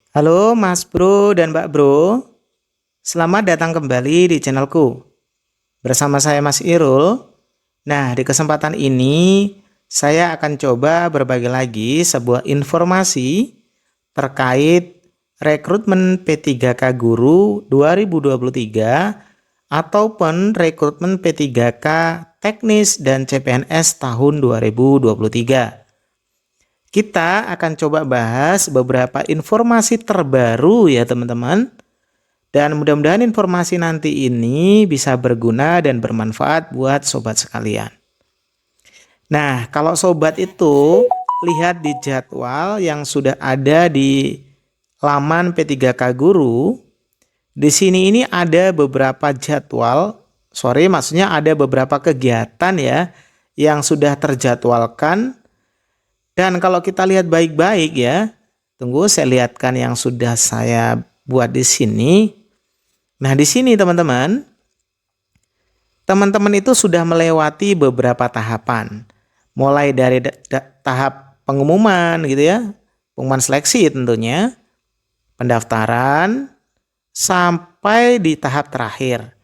Halo Mas Bro dan Mbak Bro, selamat datang kembali di channelku. Bersama saya Mas Irul. Nah, di kesempatan ini saya akan coba berbagi lagi sebuah informasi terkait rekrutmen P3K Guru 2023 ataupun rekrutmen P3K Teknis dan CPNS tahun 2023. Kita akan coba bahas beberapa informasi terbaru ya teman-teman. Dan mudah-mudahan informasi nanti ini bisa berguna dan bermanfaat buat sobat sekalian. Nah, kalau sobat itu lihat di jadwal yang sudah ada di laman P3K Guru, di sini ini ada beberapa jadwal, maksudnya ada beberapa kegiatan ya yang sudah terjadwalkan. Dan kalau kita lihat baik-baik ya, tunggu saya lihatkan yang sudah saya buat di sini. Nah, di sini teman-teman itu sudah melewati beberapa tahapan. Mulai dari tahap pengumuman gitu ya, pengumuman seleksi tentunya, pendaftaran, sampai di tahap terakhir.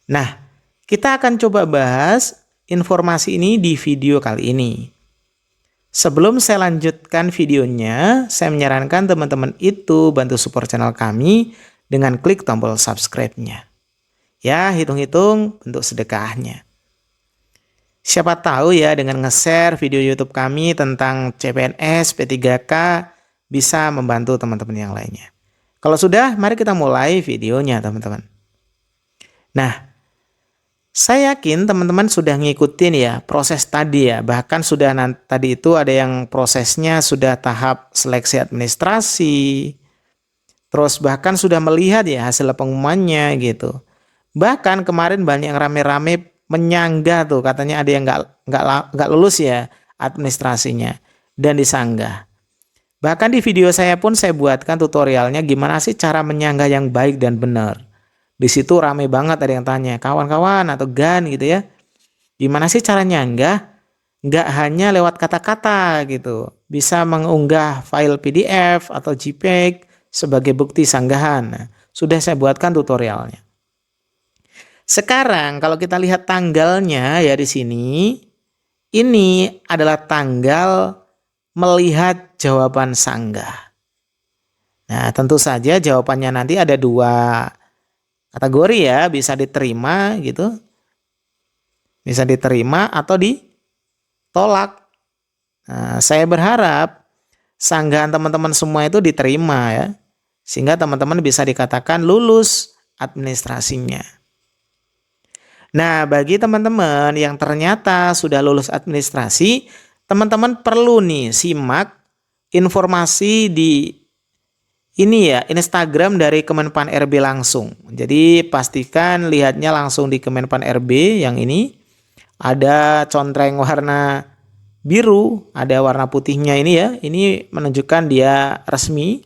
Nah, kita akan coba bahas informasi ini di video kali ini. Sebelum saya lanjutkan videonya, saya menyarankan teman-teman itu bantu support channel kami dengan klik tombol subscribe-nya. Ya, hitung-hitung bentuk sedekahnya. Siapa tahu ya dengan nge-share video YouTube kami tentang CPNS P3K bisa membantu teman-teman yang lainnya. Kalau sudah, mari kita mulai videonya teman-teman. Nah, saya yakin teman-teman sudah ngikutin ya proses tadi ya. Bahkan sudah tadi itu ada yang prosesnya sudah tahap seleksi administrasi. Terus bahkan sudah melihat ya hasil pengumumannya gitu. Bahkan kemarin banyak yang rame-rame menyanggah tuh, katanya ada yang nggak lulus ya administrasinya dan disanggah. Bahkan di video saya pun saya buatkan tutorialnya gimana sih cara menyanggah yang baik dan benar. Di situ rame banget ada yang tanya, kawan-kawan atau gan gitu ya. Gimana sih cara nyanggah? Nggak hanya lewat kata-kata gitu. Bisa mengunggah file PDF atau JPEG sebagai bukti sanggahan. Nah, sudah saya buatkan tutorialnya. Sekarang kalau kita lihat tanggalnya ya di sini, ini adalah tanggal melihat jawaban sanggah. Nah, tentu saja jawabannya nanti ada dua kategori ya, bisa diterima gitu. Bisa diterima atau ditolak. Nah, saya berharap sanggahan teman-teman semua itu diterima ya. Sehingga teman-teman bisa dikatakan lulus administrasinya. Nah, bagi teman-teman yang ternyata sudah lulus administrasi, teman-teman perlu nih simak informasi di ini ya, Instagram dari Kemenpan RB langsung. Jadi pastikan lihatnya langsung di Kemenpan RB yang ini. Ada contreng warna biru, ada warna putihnya ini ya. Ini menunjukkan dia resmi.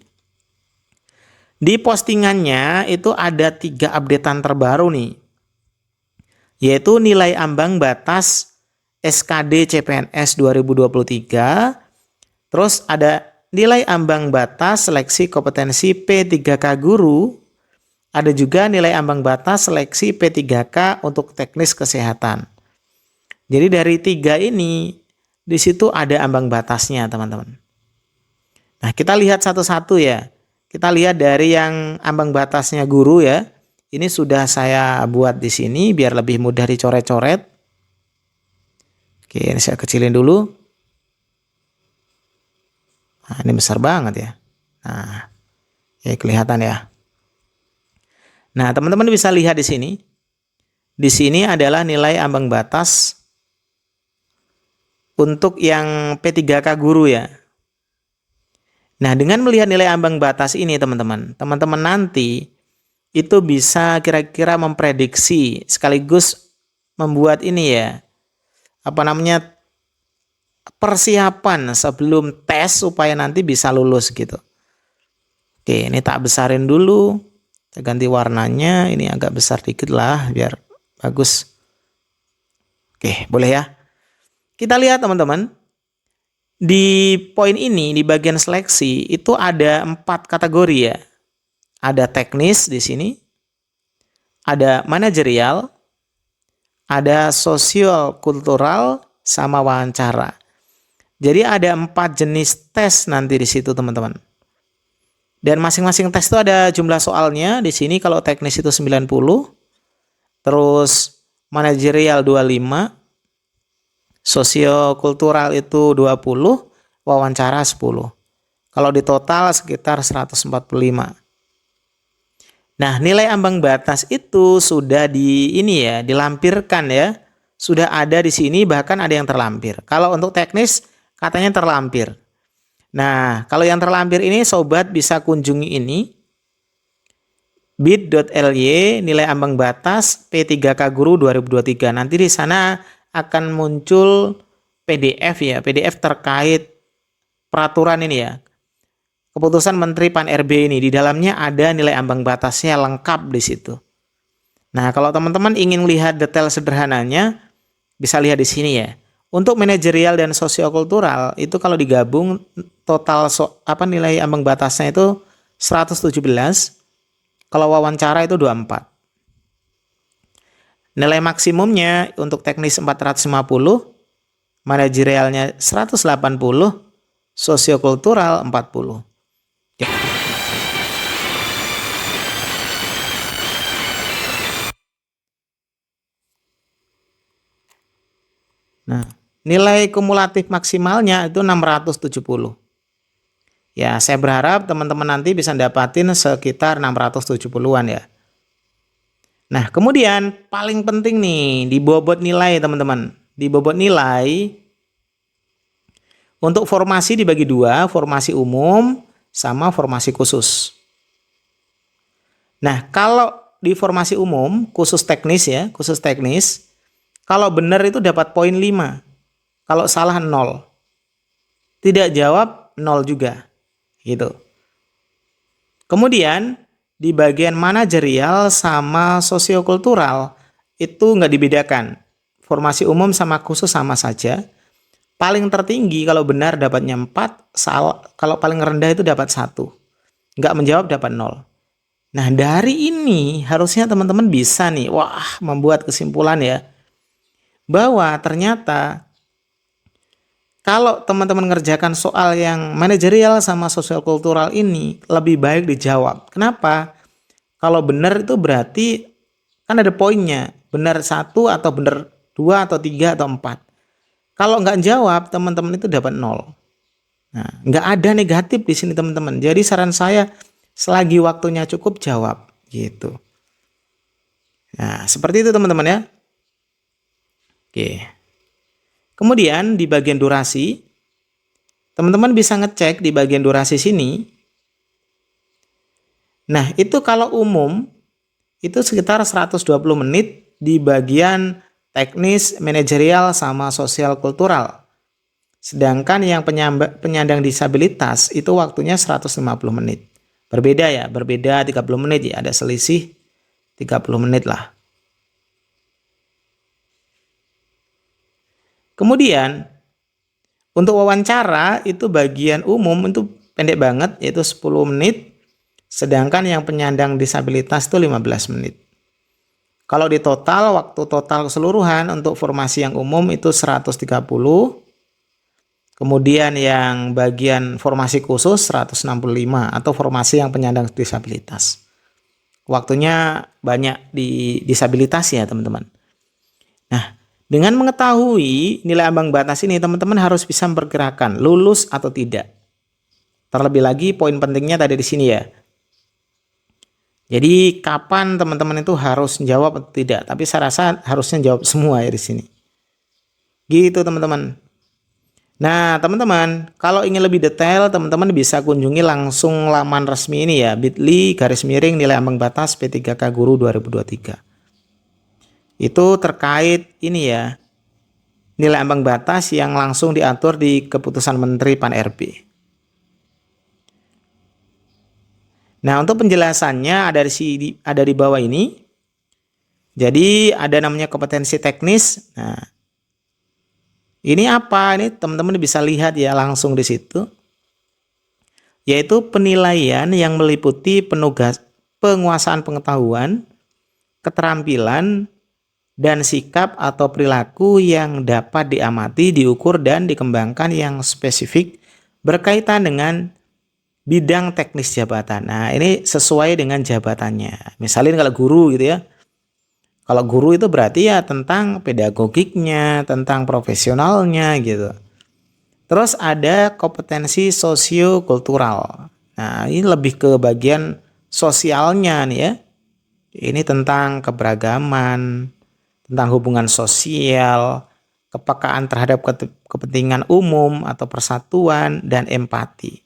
Di postingannya itu ada 3 updatean terbaru nih. Yaitu nilai ambang batas SKD CPNS 2023. Terus ada nilai ambang batas seleksi kompetensi P3K Guru, ada juga nilai ambang batas seleksi P3K untuk teknis kesehatan. Jadi dari 3 ini, di situ ada ambang batasnya teman-teman. Nah, kita lihat satu-satu ya. Kita lihat dari yang ambang batasnya guru ya. Ini sudah saya buat di sini biar lebih mudah dicoret-coret. Oke, ini saya kecilin dulu. Nah, ini besar banget ya. Nah, ya kelihatan ya. Nah, teman-teman bisa lihat di sini. Di sini adalah nilai ambang batas untuk yang P3K Guru ya. Nah, dengan melihat nilai ambang batas ini teman-teman nanti itu bisa kira-kira memprediksi sekaligus membuat ini ya. Apa namanya? Persiapan sebelum tes supaya nanti bisa lulus gitu. Oke, ini tak besarin dulu. Saya ganti warnanya, ini agak besar dikit lah biar bagus. Oke, boleh ya. Kita lihat teman-teman. Di poin ini, di bagian seleksi, itu ada 4 kategori ya. Ada teknis di sini, ada manajerial, ada sosial kultural, sama wawancara. Jadi ada 4 jenis tes nanti di situ teman-teman. Dan masing-masing tes itu ada jumlah soalnya. Di sini kalau teknis itu 90, terus manajerial 25, sosiokultural itu 20, wawancara 10. Kalau di total sekitar 145. Nah, nilai ambang batas itu sudah dilampirkan ya. Sudah ada di sini, bahkan ada yang terlampir. Kalau untuk teknis katanya terlampir. Nah, kalau yang terlampir ini sobat bisa kunjungi ini bit.ly nilai ambang batas P3K Guru 2023. Nanti di sana akan muncul PDF ya, PDF terkait peraturan ini ya. Keputusan Menteri Pan-RB ini, di dalamnya ada nilai ambang batasnya lengkap di situ. Nah, kalau teman-teman ingin lihat detail sederhananya, bisa lihat di sini ya. Untuk manajerial dan sosiokultural itu kalau digabung total nilai ambang batasnya itu 117. Kalau wawancara itu 24. Nilai maksimumnya untuk teknis 450, manajerialnya 180, sosiokultural 40. Nah, nilai kumulatif maksimalnya itu 670. Ya, saya berharap teman-teman nanti bisa dapatin sekitar 670-an ya. Nah, kemudian paling penting nih, di bobot nilai teman-teman. Di bobot nilai, untuk formasi dibagi 2, formasi umum sama formasi khusus. Nah, kalau di formasi umum, khusus teknis ya, khusus teknis, kalau benar itu dapat poin 5. Kalau salah 0. Tidak jawab 0 juga. Gitu. Kemudian di bagian manajerial sama sosiokultural itu nggak dibedakan. Formasi umum sama khusus sama saja. Paling tertinggi kalau benar dapatnya 4, kalau paling rendah itu dapat 1. Nggak menjawab dapat 0. Nah, dari ini harusnya teman-teman bisa nih, membuat kesimpulan ya. Bahwa ternyata kalau teman-teman ngerjakan soal yang manajerial sama sosial kultural ini lebih baik dijawab. Kenapa? Kalau benar itu berarti kan ada poinnya. Benar 1 atau benar 2 atau 3 atau 4. Kalau nggak jawab, teman-teman itu dapat 0. Nah, nggak ada negatif di sini teman-teman. Jadi saran saya selagi waktunya cukup jawab gitu. Nah, seperti itu teman-teman ya. Oke. Kemudian di bagian durasi, teman-teman bisa ngecek di bagian durasi sini. Nah, itu kalau umum, itu sekitar 120 menit di bagian teknis, manajerial, sama sosial kultural. Sedangkan yang penyandang disabilitas itu waktunya 150 menit. Berbeda 30 menit ya, ada selisih 30 menit lah. Kemudian untuk wawancara itu bagian umum itu pendek banget yaitu 10 menit. Sedangkan yang penyandang disabilitas itu 15 menit. Kalau di total, waktu total keseluruhan untuk formasi yang umum itu 130. Kemudian yang bagian formasi khusus 165 atau formasi yang penyandang disabilitas. Waktunya banyak di disabilitas ya teman-teman. Nah, dengan mengetahui nilai ambang batas ini, teman-teman harus bisa memperkirakan lulus atau tidak. Terlebih lagi poin pentingnya tadi di sini ya. Jadi kapan teman-teman itu harus jawab atau tidak? Tapi saya rasa harusnya jawab semua ya di sini. Gitu teman-teman. Nah teman-teman, kalau ingin lebih detail, teman-teman bisa kunjungi langsung laman resmi ini ya, bit.ly/nilai ambang batas P3K Guru 2023. Itu terkait ini ya, nilai ambang batas yang langsung diatur di keputusan Menteri Pan-RB. Nah, untuk penjelasannya ada di bawah ini. Jadi ada namanya kompetensi teknis. Nah, Ini apa? Ini teman-teman bisa lihat ya langsung di situ. Yaitu penilaian yang meliputi penguasaan pengetahuan, keterampilan, dan sikap atau perilaku yang dapat diamati, diukur, dan dikembangkan yang spesifik berkaitan dengan bidang teknis jabatan. Nah, ini sesuai dengan jabatannya. Misalnya kalau guru gitu ya. Kalau guru itu berarti ya tentang pedagogiknya, tentang profesionalnya gitu. Terus ada kompetensi sosiokultural. Nah, ini lebih ke bagian sosialnya nih ya. Ini tentang keberagaman, tentang hubungan sosial, kepekaan terhadap kepentingan umum atau persatuan, dan empati.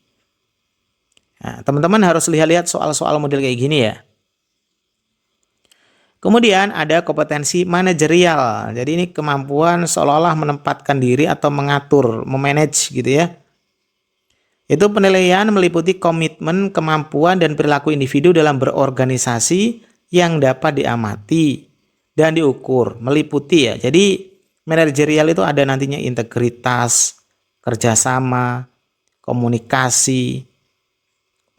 Nah, teman-teman harus lihat-lihat soal-soal model kayak gini ya. Kemudian ada kompetensi manajerial. Jadi ini kemampuan seolah-olah menempatkan diri atau mengatur, memanage gitu ya. Itu penilaian meliputi komitmen, kemampuan, dan perilaku individu dalam berorganisasi yang dapat diamati dan diukur, meliputi ya. Jadi manajerial itu ada nantinya integritas, kerjasama, komunikasi,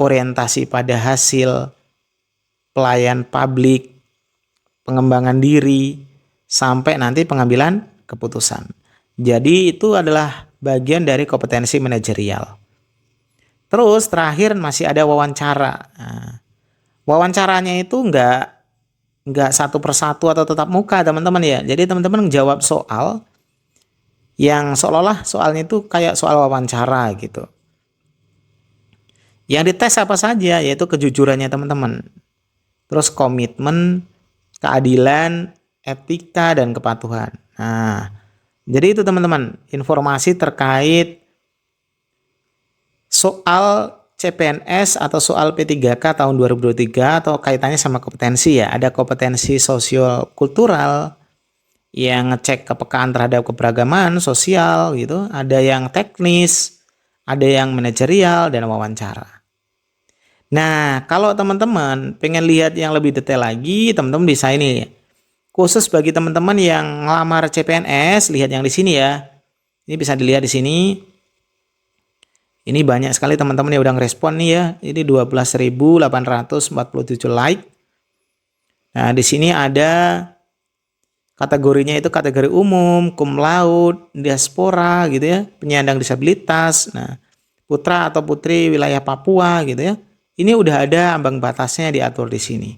orientasi pada hasil, pelayan publik, pengembangan diri, sampai nanti pengambilan keputusan. Jadi itu adalah bagian dari kompetensi manajerial. Terus terakhir masih ada wawancara. Nah, wawancaranya itu nggak satu persatu atau tetap muka teman-teman ya. Jadi teman-teman jawab soal yang seolah-olah soalnya itu kayak soal wawancara gitu. Yang dites apa saja, yaitu kejujurannya teman-teman. Terus komitmen, keadilan, etika, dan kepatuhan. Nah, jadi itu teman-teman, informasi terkait soal CPNS atau soal P3K tahun 2023 atau kaitannya sama kompetensi ya. Ada kompetensi sosiokultural yang ngecek kepekaan terhadap keberagaman sosial gitu. Ada yang teknis, ada yang manajerial, dan wawancara. Nah, kalau teman-teman pengen lihat yang lebih detail lagi, teman-teman bisa ini. Khusus bagi teman-teman yang ngelamar CPNS, lihat yang di sini ya. Ini bisa dilihat di sini. Ini banyak sekali teman-teman yang udah ngerespon nih ya. Ini 12.847 like. Nah, di sini ada kategorinya itu kategori umum, cum laude, diaspora gitu ya, penyandang disabilitas. Nah, putra atau putri wilayah Papua gitu ya. Ini udah ada ambang batasnya diatur di sini.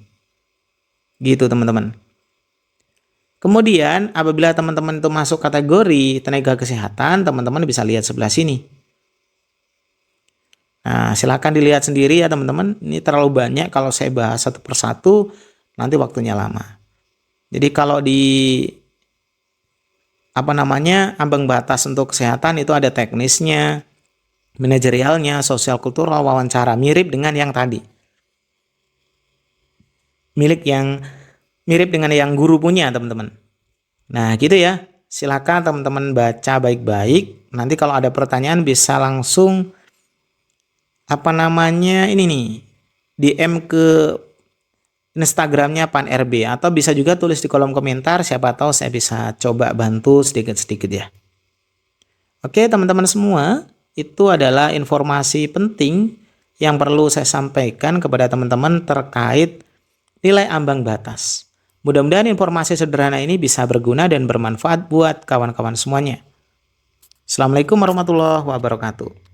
Gitu teman-teman. Kemudian apabila teman-teman itu masuk kategori tenaga kesehatan, teman-teman bisa lihat sebelah sini. Nah, silakan dilihat sendiri ya teman-teman. Ini terlalu banyak kalau saya bahas satu persatu, nanti waktunya lama. Jadi kalau di ambang batas untuk kesehatan itu ada teknisnya, manajerialnya, sosial kultural, wawancara, mirip dengan yang tadi. Mirip dengan yang guru punya, teman-teman. Nah, gitu ya. Silakan teman-teman baca baik-baik. Nanti kalau ada pertanyaan bisa langsung ini nih, DM ke Instagramnya Pan RB atau bisa juga tulis di kolom komentar. Siapa tahu saya bisa coba bantu sedikit-sedikit ya. Oke, teman-teman semua. Itu adalah informasi penting yang perlu saya sampaikan kepada teman-teman terkait nilai ambang batas. Mudah-mudahan informasi sederhana ini bisa berguna dan bermanfaat buat kawan-kawan semuanya. Assalamualaikum warahmatullahi wabarakatuh.